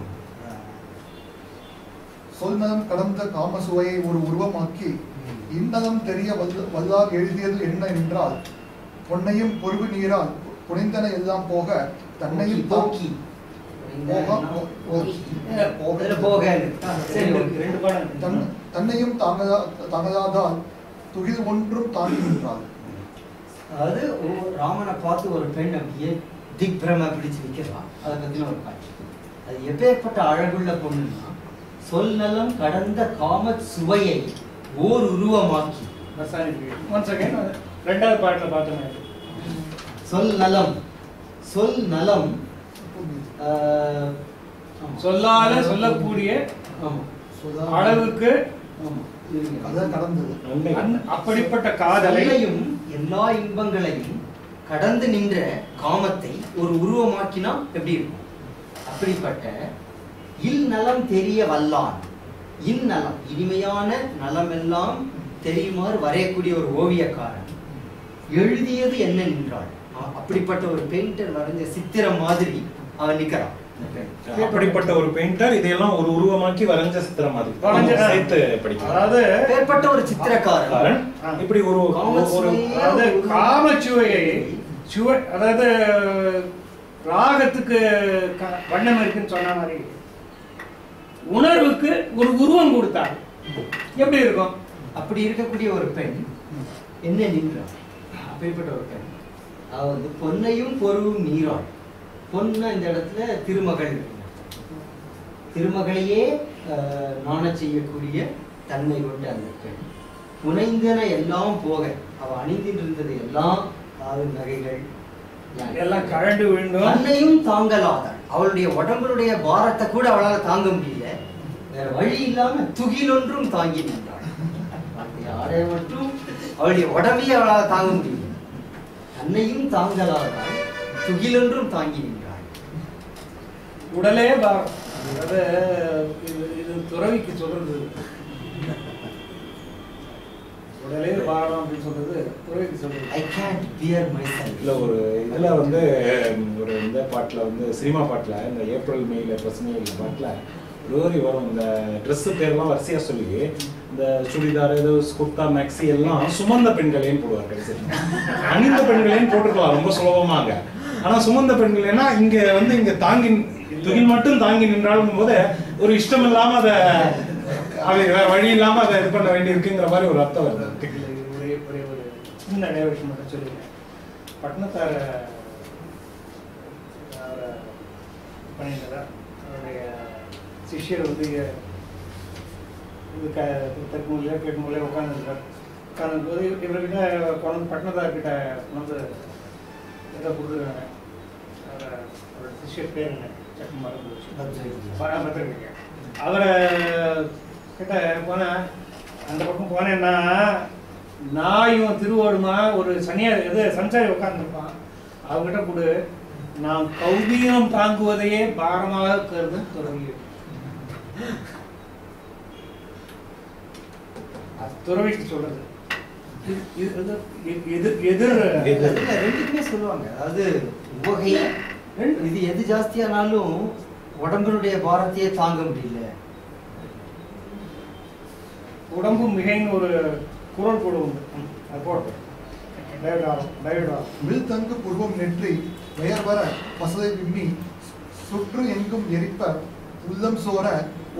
சொல்நலம் கடந்த காம சுவையை ஒரு உருவமாக்கி இன்னதம் தெரிய வல்லார் எழுதியது என்ன என்றால் பொன்னையும் பொறுவு நீரால் புனைந்தன எல்லாம் போக தன்னையும் போக்கி தன்னையும் தாங்கதால் துகில் ஒன்றும் தாங்கி நின்றாள். அதாவது ராமனை பார்த்து ஒரு பெண் அப்படியே திக்பிரம பிடிச்சு வைக்கிறான். அதை பத்தின ஒரு காட்சி. அது எப்பேற்பட்ட அழகுள்ள பொண்ணுன்னா சொல் நலம் கடந்த காம சுவையை ஓர் உருவமாக்கி. ரெண்டாவது பாட்டுல பார்த்தோம். சொல் நலம் சொல்லால சொல்லக்கூடிய அளவுக்கு அப்படிப்பட்ட காதலையும் எல்லா இன்பங்களையும் கடந்து நின்ற காமத்தை ஒரு உருவமாக்கினா எப்படி இருக்கும்? அப்படிப்பட்ட இல் நலம் தெரிய வல்லான். இந்நலம் இனிமையான நலமெல்லாம் தெரியுமாறு வரையக்கூடிய ஒரு ஓவியக்காரன் எழுதியது என்ன நின்றாள். அப்படிப்பட்ட ஒரு பெயிண்டர் வரைஞ்ச சித்திரம் மாதிரி அவன் நிக்கிறான். அப்படிப்பட்ட ஒரு பெயிண்டர் இதையெல்லாம் ஒரு உருவமாக்கி வரைஞ்ச சித்திரம் மாதிரி சேர்த்து படிக்கலாம். அதாவது ஏற்பட்ட ஒரு சித்திரக்காரன் இப்படி ஒரு காமச்சுவையை சுவை, அதாவது ராகத்துக்கு வண்ணம் இருக்குன்னு சொன்ன மாதிரி உணர்வுக்கு ஒரு உருவம் கொடுத்தார். எப்படி இருக்கும்? அப்படி இருக்கக்கூடிய ஒரு பெண் என்ன நின்றாள்? அப்படிப்பட்ட ஒரு பெண் அதாவது பொன்னையும் பொருவும் நீராள். பொண்ணு இந்த இடத்துல திருமகள், திருமகளையே நாண செய்யக்கூடிய தன்மை கொண்ட அந்த பெண் புனைந்தன எல்லாம் போக அவ அணிந்திருந்தது எல்லாம் நகைகள் எல்லாம் கழண்டு விழுந்தோம். தன்னையும் தாங்கலாதாள். அவளுடைய உடம்புடைய பாரத்தை கூட அவளால் தாங்க முடியல. வேற வழி இல்லாம துகிலொன்றும் தாங்கி நின்றாள். ஆடை மட்டும் அவளுடைய உடம்பையே அவளால் தாங்க முடியல. தன்னையும் தாங்கலாதாள், துகிலொன்றும் தாங்கி நின்றாள். உடலே பாரம். இது துறவிக்கு சொல்றது. உடலே பாரம் அப்படின்னு சொல்றது துறவிக்கு சொல்றது. I can't bear myself. இல்ல ஒரு இதுல வந்து ஒரு இந்த பாட்டுல வந்து சினிமா பாட்டுல இந்த ஏப்ரல் மேல பசுமையில பாட்டுல ரோரி வரும். இந்த ட்ரெஸ் பேர்லாம் வரிசையா சொல்லி இந்த சுடிதார் ஏதோ குர்தா மேக்ஸி எல்லாம் சுமந்த பெண்களேன்னு போடுவார். கடைசி அணிந்த பெண்களேன்னு போட்டுக்கலாம் ரொம்ப சுலபமாக. ஆனா சுமந்த பெண்களேன்னா இங்க வந்து இங்க தாங்கி துகில் மட்டும் தாங்கி நின்றாலும் போது ஒரு இஷ்டம் இல்லாம அதை வேற வழி இல்லாம அதை இது பண்ண வேண்டி இருக்குங்கிற மாதிரி ஒரு அர்த்தம் வருது. ஒரே ஒரு சின்ன டைவர்ஷன் மட்டும் சொல்லுங்க. பட்னத்தார பண்ணிட்டதா அவருடைய சிஷ்யர் வந்து இது தற்கொலையா கேட்கும்போதே உட்காந்துருக்கார். உட்காந்தும் போது இவர்கிட்ட குழந்தை பட்னத்தார்கிட்ட வந்து இதை கொடுத்துருக்காங்க. அவரோட சிஷ்யர் பேர் என்ன சட்டம் மறந்து அவரை கிட்ட போன அந்த பக்கம் போனேன்னா நாயும் திருவோடுமா ஒரு சஞ்சாரி உட்கார்ந்துருப்பான். அவங்ககிட்ட கொடு, நாம் கௌதியம் தாங்குவதையே பாரமாக கருது துறவி. துறவிக்கு சொல்றது ரெண்டுக்குமே சொல்லுவாங்க. அதாவது உவகை இது எது ஜாஸ்தியானாலும் உடம்புடைய பாரத்தையே தாங்க முடியல. உடம்பு மிகைன்னு ஒரு குரல் கூட உண்டு. வில் தங்கு புருவம் நெற்றி பெயர் வர பசதை விம்மி சுற்று எங்கும் எரிப்ப உள்ளம் சோர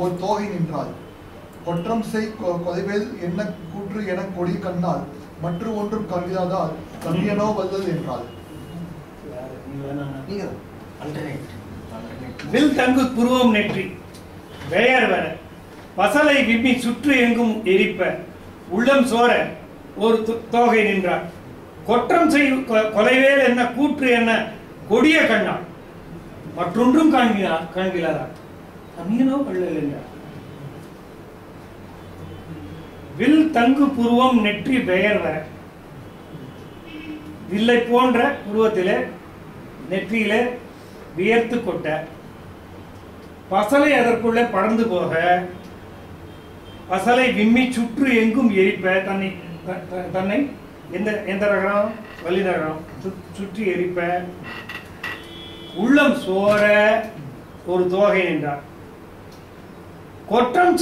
ஒரு தோகை நின்றாள். கொற்றம் செய் கொலைவேல் என்ன கூற்று என கொடி கண்ணால் மற்ற ஒன்றும் காண்கிறாதால் கண்ணியனோ வல்லல் என்றாள். நீங்க alternate. வில் தங்கு புருவம் நெற்றி பெயர் வர பசலை விம்மி சுற்று எங்கும் எரிப்ப உள்ளம் சோர ஒரு தோகை நின்றார். கொற்றம் செய் கொலைவேல் என்ன கூற்று என்ன கொடிய கண்ணாள் மற்றொன்றும் காண்கிறாரா கண்ணியனோ வள்ளல் என்றார். வில் தங்கு புருவம் நெற்றி பெயர் வர வில்லை போன்ற புருவத்திலே நெற்றியிலே வியர்த்து கொட்ட பசலை அதற்குள்ளே பறந்து போக பசலை விம்மி சுற்று எங்கும் எரிப்ப தன்னை எந்த ரகம் வள்ளி ரகம் சுற்றி எரிப்ப உள்ளம் சோர ஒரு தோகை நின்றார். கொற்றம்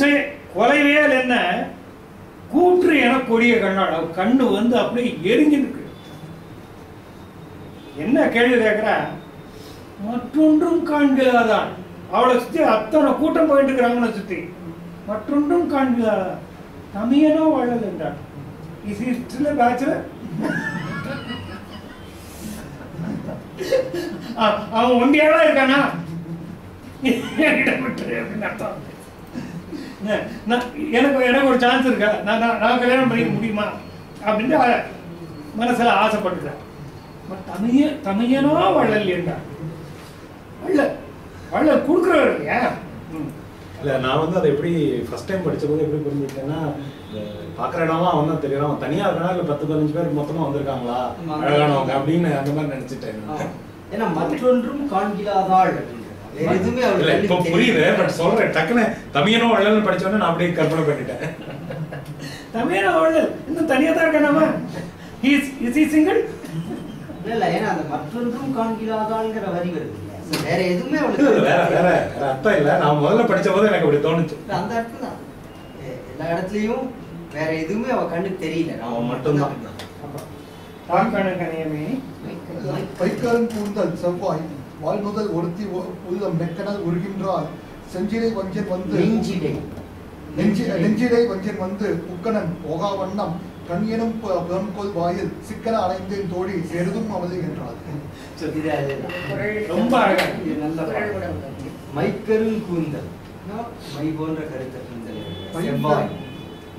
கொலைவேல் என்ன கூற்று என கொடிய கண்ணாள் அவ கண்ணு வந்து அப்படியே எரிஞ்சு இருக்கு. என்ன கேள்வி கேட்கிற மற்றொன்றும் காண்கிறாதான் அவளை சுத்தி அத்தனை கூட்டம் போயிட்டு இருக்கிறாங்கள சுத்தி மற்றொன்றும் காண்கிறாதான் தமியனோ வள்ளல் என்றார். Is he still A bachelor? அவன் ஒண்டியாதான் இருக்கானா அப்படின்னு அர்த்தம். எனக்கு ஒரு சான்ஸ் இருக்கா நான் கல்யாணம் பண்ணிக்க முடியுமா அப்படின்ட்டு மனசுல ஆசைப்பட்டுட்டேன். தமியனோ வள்ளல் என்றார். வள்ளல் கொடுக்குறவர் இல்லையா? இல்ல நான் வந்து அதை எப்படி ஃபர்ஸ்ட் டைம் படிச்ச போது எப்படி புரிஞ்சுக்கிட்டேன்னா பாக்குற இடம்லாம் அவன் தான் தெரியும். அவன் தனியா இருக்கா இல்ல 10-15 பேர் மொத்தமா வந்திருக்காங்களா அழகானவங்க அப்படின்னு அந்த மாதிரி நினைச்சிட்டேன். ஏன்னா மற்றொன்றும் காண்கிறாதாள் எதுவுமே இப்ப புரியுது. பட் சொல்றேன் டக்குன்னு தமியனோ வள்ளல் படிச்சோன்னு நான் அப்படியே கற்பனை பண்ணிட்டேன். தமியனோ வள்ளல் இன்னும் தனியா தான் இருக்கானாமா? Is he single? இல்ல ஏன்னா அந்த மற்றொன்றும் காண்கிறாதாள்ங்கிற வரி வருது. வேற எதுவுமே அவளுக்கு வேற அர்த்தம் இல்ல. நான் முதல்ல படிச்ச போது எனக்கு அப்படி தோணுச்சு. அந்த அர்த்தம் தான். எல்லா இடத்துலயும் வேற எதுவுமே அவ கண்ணுக்கு தெரியல. அவன் மட்டும்தான். பைக்காரன் கூந்தல் செவ்வாய் வாழ் முதல் ஒருத்தி உள்ளம் நெக்கனால் உருகின்றால் செஞ்சிடை வஞ்சன் வந்து நெஞ்சிடை வஞ்சன் வந்து உக்கணன் போகா வண்ணம் கண்ணியனும் புலம்கொள் வாயில் சிக்கன அடைந்தேன் தோழி செருதும் அவளை என்றாள். ரொம்ப அழகா மைக்கரும் கூந்தல் மை போன்ற கருத்த கூந்தல் செவ்வாய்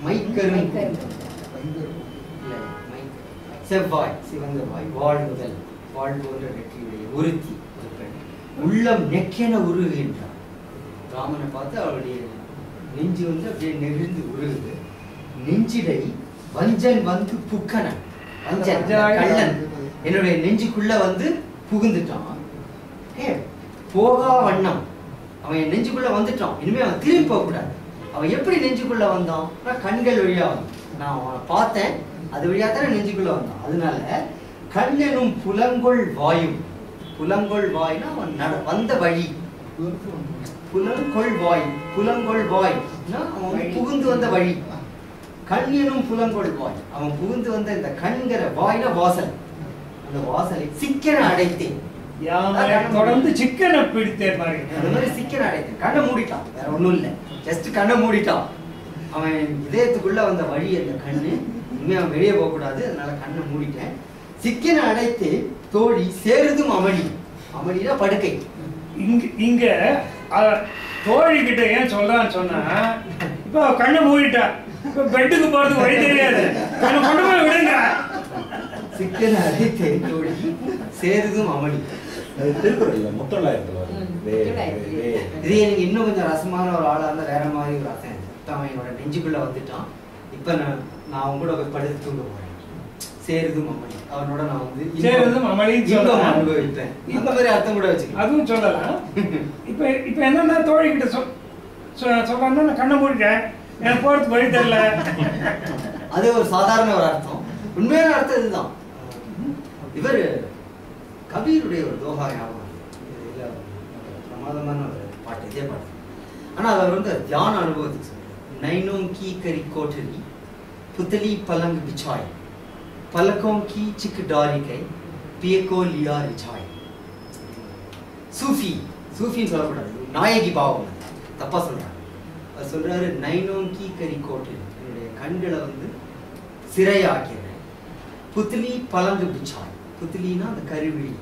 மைக்கரும் செவ்வாய் சிவந்த வாய் வாழ் முதல் வாழ் போன்ற நெற்றியுடைய ஒருத்தி உள்ளம் நெக்கென உருகுகின்றார். ராமனை பார்த்து அவளுடைய நெஞ்சு வந்து அப்படியே நெகிழ்ந்து உருகுது. நெஞ்சிடை வஞ்சன் வந்து புக்கனன் வஞ்சன் கள்ளன் என்னுடைய நெஞ்சுக்குள்ள வந்து புகுந்துட்டான். போகா வண்ணம் அவன் என் நெஞ்சுக்குள்ள வந்துட்டான். இனிமே அவன் திரும்பி போக கூடாது. அவன் எப்படி நெஞ்சுக்குள்ள வந்தான்? கண்கள் வழியா வந்தான். நான் அவனை பார்த்தேன், அது வழியா தானே நெஞ்சுக்குள்ள வந்தான். அதனால கண்ணெனும் புலங்கொள் வாயும் புலங்கொள் வாய்னா அவன் வந்த வழி. புலங்கொள் வாய் புலங்கொள் வாய் அவன் புகுந்து வந்த வழி. கண்ணெனும் புலங்கொள் வாய் அவன் புகுந்து வந்த இந்த கண்கிற வாய்னா வாசல். அந்த வாசலை சிக்கன அடைத்தேன். தொடர்ந்து சிக்கனை பிடித்தேன் மாதிரி அந்த மாதிரி சிக்கன அடைத்தேன். கண்ணை மூடிட்டான், வேற ஒண்ணும் இல்லை. ஜஸ்ட் கண்ணை மூடிட்டான். அவன் இதயத்துக்குள்ள வந்த வழி அந்த கண்ணு. இனிமே அவன் வெளியே போக கூடாது. அதனால கண்ணை மூடிட்டேன். சிக்கனை அடைத்து தோழி சேருதும் அமளி. அமளினா படுக்கை. இங்க தோழி கிட்ட ஏன் சொல்றான்னு சொன்னா இப்ப கண்ணை மூடிட்டா இப்ப பெட்டுக்கு போறதுக்கு வழி தெரியாது. கொண்டு போய் விடுங்க. சிக்கனை அடைத்து தோழி சேருதும் அமளி. திருக்குறள் முத்தொள்ளாயிரத்துல இது எனக்கு இன்னும் கொஞ்சம் ரசமான ஒரு ஆளா இருந்தா வேற மாதிரி ஒரு ரசம். அவன் என்னோட நெஞ்சுக்குள்ள வந்துட்டான். இப்ப நான் அவன் கூட படுத்து தூங்க போறேன். சேருதும் அமளி அவனோட நான் வந்து சேருதும் அமளின்னு அனுபவிப்பேன். இந்த மாதிரி அர்த்தம் கூட வச்சுக்கலாம். அதுவும் சொல்லலாம். இப்ப என்னன்னா தோழி கிட்ட சொல்றாங்கன்னா நான் கண்ணை மூடிட்டேன், எனக்கு போறதுக்கு வழி தெரியல. அது ஒரு சாதாரண ஒரு அர்த்தம். உண்மையான அர்த்தம் இதுதான். இவர் கபீருடைய ஒரு தோஹா ஞாபகம் பிரமாதமான ஒரு பாட்டு, இதே பாட்டு. ஆனா அவர் வந்து தியான அனுபவத்துக்கு சொல்றாரு. நைனோம் கி கரி கோட்டரி புத்தலி பலங் பிச்சாய் பலकों की चिक डाली कई पिए को लिया रिझाई. சூஃபி சூஃபின்னு சொல்லக்கூடாது, நாயகி பாவம். தப்பா சொல்றாங்க. சொல்றாரு, நைனோங்கி கரிக்கோட்டு, என்னுடைய கண்களை வந்து சிறையாக்கிறேன். புத்திலி பலங்கு பிச்சாய், புத்திலினா அந்த கருவிழி,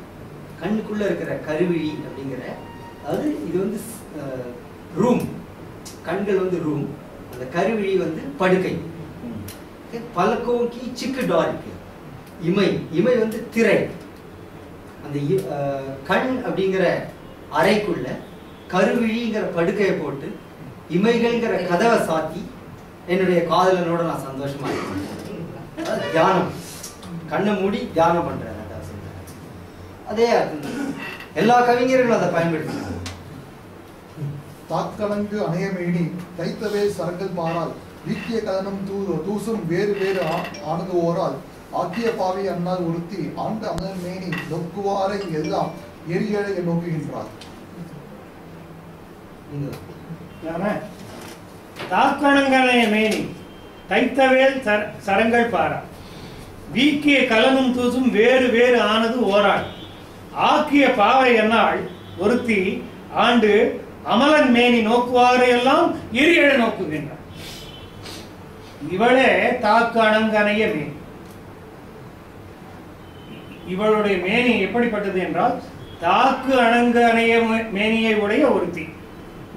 கண்ணுக்குள்ள இருக்கிற கருவிழி அப்படிங்கிற, அதாவது இது வந்து ரூம், கண்கள் வந்து ரூம், அந்த கருவிழி வந்து படுக்கை. பலக்கோங்கி சிக்கு டாரிக்கு, இமை, இமை வந்து திரை. அந்த கண் அப்படிங்கிற அறைக்குள்ள கருவிழிங்கிற படுக்கையை போட்டு இமைகள்ங்கிற கதவை சாத்தி என்னுடைய காதலனோட நான் சந்தோஷமா இருக்கேன். தியானம், கண்ணை மூடி தியானம் பண்றேன். அதான் சொல்றேன். அதே எல்லா கவிஞர்களும் அதை பயன்படுத்தினாங்க. தாக்கலங்கு அணையமேனி தைத்தவே சரங்கள் பாரால் வீக்கிய கதனம் தூசும் வேறு வேறு ஆனது ஓரால் ஆக்கிய பாவை அண்ணால் உறுத்தி ஆண்ட அமலன் மேனி நோக்குவாரை எல்லாம் எரியடைய நோக்குகின்றார். தாக்கணங்கனைய மேனி தைத்தவேல் சரங்கள் பாரா வீக்கிய கலனும் தூசும் வேறு வேறு ஆனது ஓராள் ஆக்கிய பாவை என்னால் ஒருத்தி ஆண்டு அமலன் மேனி நோக்குவாரையெல்லாம் எரியழ நோக்குகின்றார். இவளே தாக்கு அணங்கனைய மேனி. இவளுடைய மேனி எப்படிப்பட்டது என்றால் தாக்கு அணங்கனைய மேனியை உடைய ஒருத்தி.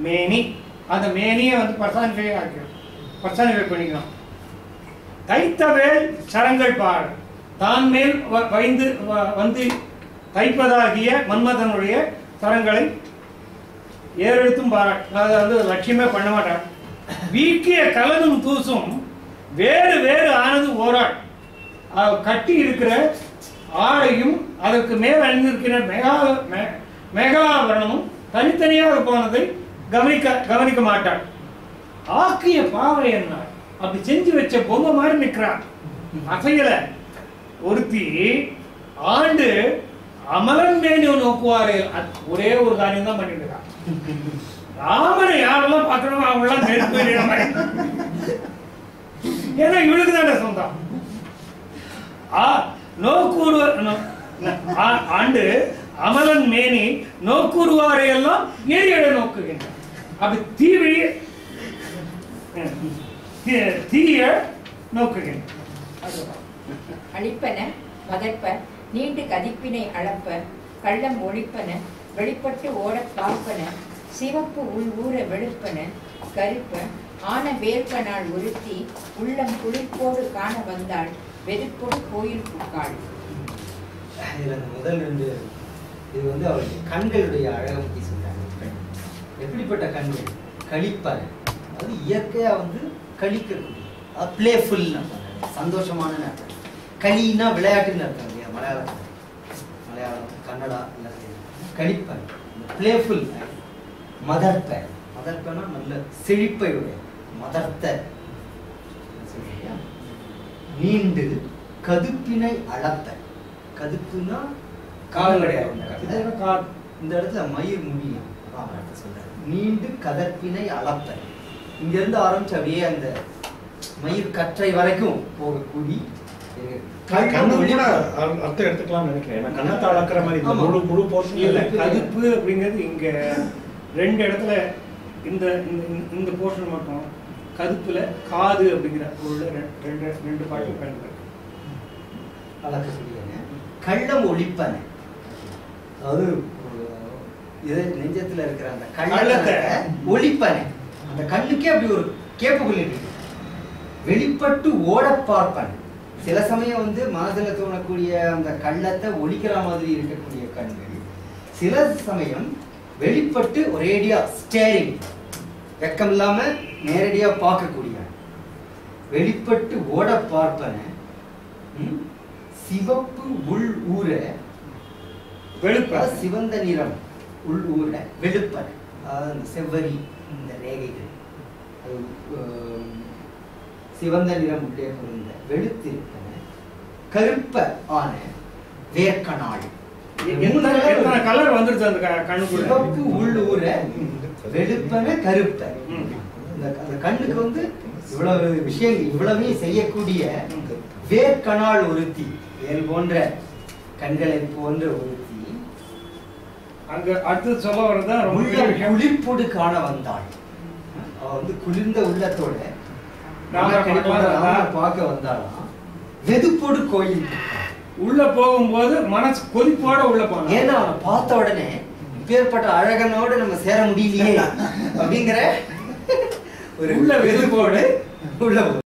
மேனி, அந்த மேனியை வந்து பர்சனிஃபை பண்ணிக்கலாம். தைத்தவேல் சரங்கள் பார், தான் மேல் வந்து தைப்பதாகிய மன்மதனுடைய சரங்களை ஏறெடுத்தும் பாராட், அதாவது லட்சியமே பண்ண மாட்டார். வீக்கிய கலனும் தூசும் வேறு வேறு ஆனது ஓராள், கட்டி இருக்கிற ஆடையும் அதற்கு மேல் அணிந்திருக்கிற மேகாபரணமும் தனித்தனியாக போனதை கவனிக்க மாட்டாள். ஆக்கிய பாவை என்ன, அப்படி செஞ்சு வச்ச பொம்மை மாதிரி நிற்கிறான், அசையல. ஒருத்தி ஆண்டு அமலன் மேனி நோக்குவாரே, ஒரே ஒரு காரியம் தான் பண்ணிட்டு இருக்கான். ராமனை யாரெல்லாம் பார்க்கணும் அவங்களாம் நெருப்பு, ஏன்னா இவளுக்கு தானே சொந்தம். ஆண்டு அமலன் மேனி நோக்குருவாரை எல்லாம் ஏரியட நோக்குகின்றார். அப்படி தீய நோக்குகின்றார். அழிப்பன வதற்ப நீண்டு கதிப்பினை அளப்ப கள்ளம் ஒழிப்பன வெளிப்பட்டு ஓட பார்ப்பன சிவப்பு உள் ஊற வெளுப்பன கருப்ப ஆன வேர்ப்பனாள் ஒருத்தி உள்ளம் குளிர்ப்போடு காண வந்தாள் வெறுப்போடு கோயில் புக்காள். இதுல அந்த முதல் ரெண்டு இது வந்து அவருடைய கண்களுடைய அழகை பற்றி சொல்றாங்க. எப்படிப்பட்ட கண்கள்? கழிப்பறை, அது இயற்கையா வந்து கழிக்கக்கூடிய, பிளேஃபுல், சந்தோஷமான அர்த்தம். களின்னா விளையாட்டுன்னு அர்த்தம் இல்லையா? மலையாளம் கன்னடா எல்லாத்தையும் கழிப்பறை, பிளேஃபுல். மதர்ப்ப, மதர்ப்பனா நல்ல செழிப்பையுடைய மதர்த்த. நீண்டு கதுப்பினை அளப்ப, கதுப்புனா கால்நடையாக இந்த இடத்துல மயிர் முடியும் சொல்றாரு. நீண்டு கதற்பினை அளப்ப, இங்க இருந்து ஆரம்பிச்சு அப்படியே அந்த மயிர் கற்றை வரைக்கும் போகக்கூடிய அர்த்தம் எடுத்துக்கலாம் நினைக்கிறேன். கண்ணத்தை அளக்கிற மாதிரி முழு போர்ஷன் இல்ல. கதுப்பு அப்படிங்கிறது இங்க ரெண்டு இடத்துல, இந்த போர்ஷன் மட்டும் கதுப்புல காது அப்படிங்கிற பொருள் ரெண்டு பாட்டு பயன்படுது. அளக்கக்கூடிய கள்ளம் ஒழிப்பன, அதாவது நெஞ்சத்துல இருக்கிற அந்த கள்ளத்தை ஒழிப்பன, அந்த கண்ணுக்கே அப்படி ஒரு கேப்பபிலிட்டி. வெளிப்பட்டு ஓட பார்ப்பன, சில சமயம் வந்து மனதில் தோணக்கூடிய அந்த கள்ளத்தை ஒழிக்கிற மாதிரி இருக்கக்கூடிய கண்கள், சில சமயம் வெளிப்பட்டு ஒரேடியா ஸ்டேரிங், வெக்கம் இல்லாம நேரடியா பார்க்கக்கூடிய. வெளிப்பட்டு ஓட பார்ப்பன சிவப்பு உள் ஊற வெளுப்ப, சிவந்த நிறம் உள் ஊற வெளுப்பன, அதாவது செவ்வரி இந்த ரேகைகள் சிவந்த நிறம் உள்ளே பொருந்த வெளுத்திருப்பன கருப்ப ஆன வேர்க்கனாள். கலர் வந்துருச்சு அந்த கண்ணுக்குள்ள. சிவப்பு உள் ஊற வெளுப்பன கருப்ப. அந்த கண்ணுக்கு வந்து இவ்வளவு விஷயங்கள் இவ்வளவையும் செய்யக்கூடிய வேர்க்கனாள் ஒருத்தி, வேல் போன்ற கண்களை போன்ற ஒருத்தி அங்க அடுத்து சொல்ல வரதான் குளிர்ப்போடு காண வந்தாள். அவ வந்து குளிர்ந்த உள்ளத்தோட ராமரை பார்க்க வந்தாலாம். வெதுப்போடு கோயில் உள்ள போகும்போது மனசு கொதிப்போட உள்ள போன. ஏன்னா அவனை பார்த்த உடனே இப்பேற்பட்ட அழகனோட நம்ம சேர முடியலையே அப்படிங்கிற ஒரு உள்ள வெதுப்போடு உள்ள